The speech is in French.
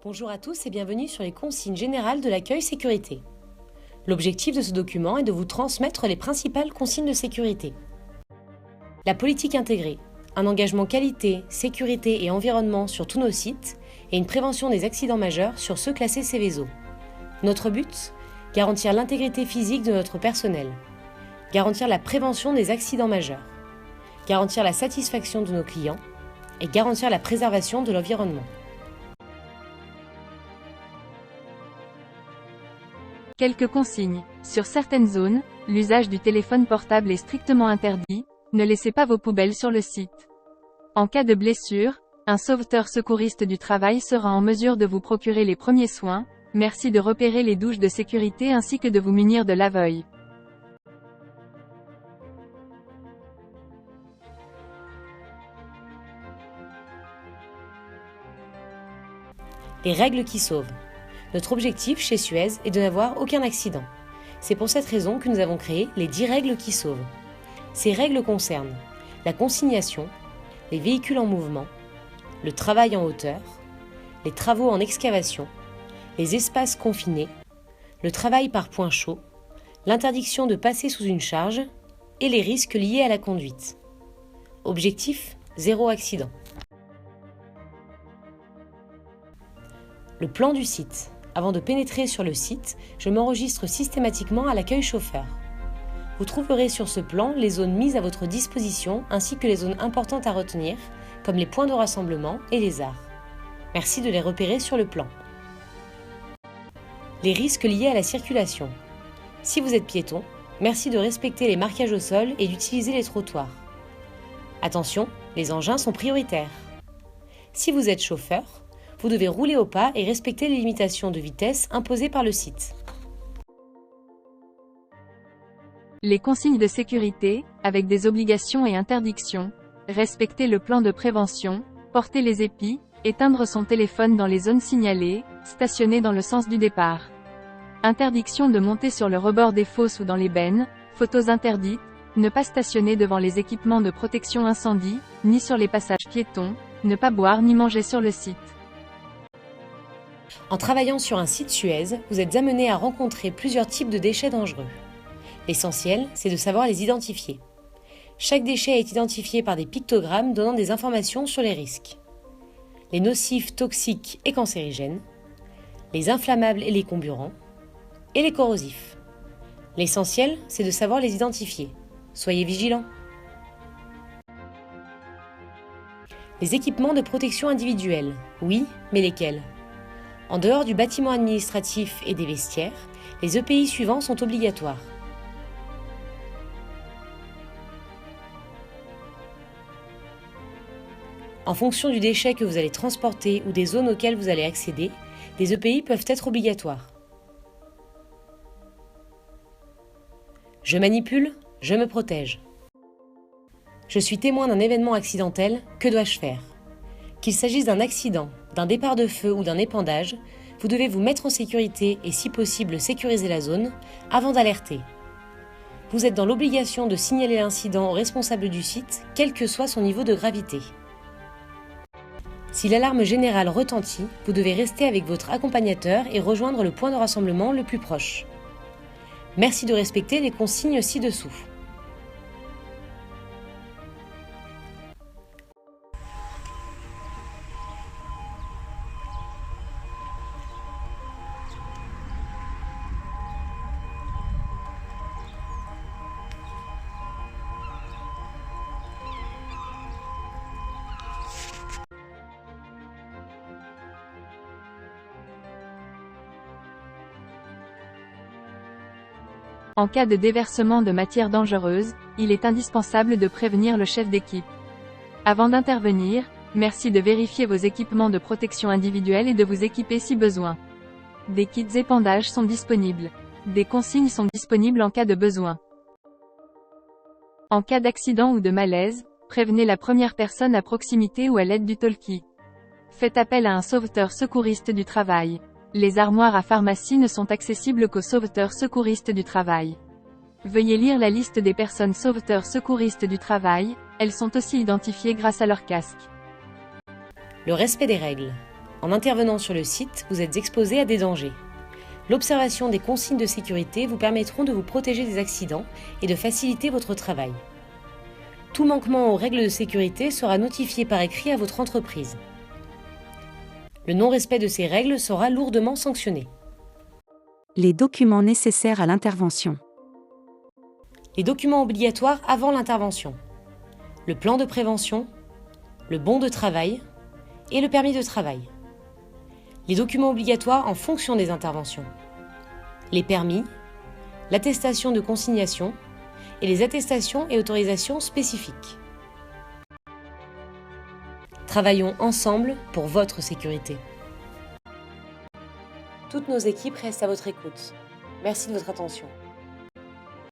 Bonjour à tous et bienvenue sur les consignes générales de l'accueil sécurité. L'objectif de ce document est de vous transmettre les principales consignes de sécurité. La politique intégrée, un engagement qualité, sécurité et environnement sur tous nos sites et une prévention des accidents majeurs sur ceux classés Seveso. Notre but ? Garantir l'intégrité physique de notre personnel, garantir la prévention des accidents majeurs, garantir la satisfaction de nos clients et garantir la préservation de l'environnement. Quelques consignes. Sur certaines zones, l'usage du téléphone portable est strictement interdit. Ne laissez pas vos poubelles sur le site. En cas de blessure, un sauveteur secouriste du travail sera en mesure de vous procurer les premiers soins. Merci de repérer les douches de sécurité ainsi que de vous munir de lave-œil. Les règles qui sauvent. Notre objectif chez Suez est de n'avoir aucun accident. C'est pour cette raison que nous avons créé les 10 règles qui sauvent. Ces règles concernent la consignation, les véhicules en mouvement, le travail en hauteur, les travaux en excavation, les espaces confinés, le travail par point chaud, l'interdiction de passer sous une charge et les risques liés à la conduite. Objectif : 0 accident. Le plan du site. Avant de pénétrer sur le site, je m'enregistre systématiquement à l'accueil chauffeur. Vous trouverez sur ce plan les zones mises à votre disposition ainsi que les zones importantes à retenir, comme les points de rassemblement et les arts. Merci de les repérer sur le plan. Les risques liés à la circulation. Si vous êtes piéton, merci de respecter les marquages au sol et d'utiliser les trottoirs. Attention, les engins sont prioritaires. Si vous êtes chauffeur, vous devez rouler au pas et respecter les limitations de vitesse imposées par le site. Les consignes de sécurité, avec des obligations et interdictions. Respecter le plan de prévention, porter les épis, éteindre son téléphone dans les zones signalées, stationner dans le sens du départ. Interdiction de monter sur le rebord des fosses ou dans les bennes, photos interdites, ne pas stationner devant les équipements de protection incendie, ni sur les passages piétons, ne pas boire ni manger sur le site. En travaillant sur un site Suez, vous êtes amené à rencontrer plusieurs types de déchets dangereux. L'essentiel, c'est de savoir les identifier. Chaque déchet est identifié par des pictogrammes donnant des informations sur les risques. Les nocifs, toxiques et cancérigènes, les inflammables et les comburants, et les corrosifs. L'essentiel, c'est de savoir les identifier. Soyez vigilants. Les équipements de protection individuelle. Oui, mais lesquels ? En dehors du bâtiment administratif et des vestiaires, les EPI suivants sont obligatoires. En fonction du déchet que vous allez transporter ou des zones auxquelles vous allez accéder, des EPI peuvent être obligatoires. Je manipule, je me protège. Je suis témoin d'un événement accidentel, que dois-je faire ? Qu'il s'agisse d'un accident, d'un départ de feu ou d'un épandage, vous devez vous mettre en sécurité et si possible sécuriser la zone avant d'alerter. Vous êtes dans l'obligation de signaler l'incident au responsable du site, quel que soit son niveau de gravité. Si l'alarme générale retentit, vous devez rester avec votre accompagnateur et rejoindre le point de rassemblement le plus proche. Merci de respecter les consignes ci-dessous. En cas de déversement de matière dangereuse, il est indispensable de prévenir le chef d'équipe. Avant d'intervenir, merci de vérifier vos équipements de protection individuelle et de vous équiper si besoin. Des kits épandage sont disponibles. Des consignes sont disponibles en cas de besoin. En cas d'accident ou de malaise, prévenez la première personne à proximité ou à l'aide du talkie. Faites appel à un sauveteur secouriste du travail. Les armoires à pharmacie ne sont accessibles qu'aux sauveteurs secouristes du travail. Veuillez lire la liste des personnes sauveteurs secouristes du travail, elles sont aussi identifiées grâce à leur casque. Le respect des règles. En intervenant sur le site, vous êtes exposé à des dangers. L'observation des consignes de sécurité vous permettront de vous protéger des accidents et de faciliter votre travail. Tout manquement aux règles de sécurité sera notifié par écrit à votre entreprise. Le non-respect de ces règles sera lourdement sanctionné. Les documents nécessaires à l'intervention. Les documents obligatoires avant l'intervention. Le plan de prévention, le bon de travail et le permis de travail. Les documents obligatoires en fonction des interventions. Les permis, l'attestation de consignation et les attestations et autorisations spécifiques. Travaillons ensemble pour votre sécurité. Toutes nos équipes restent à votre écoute. Merci de votre attention.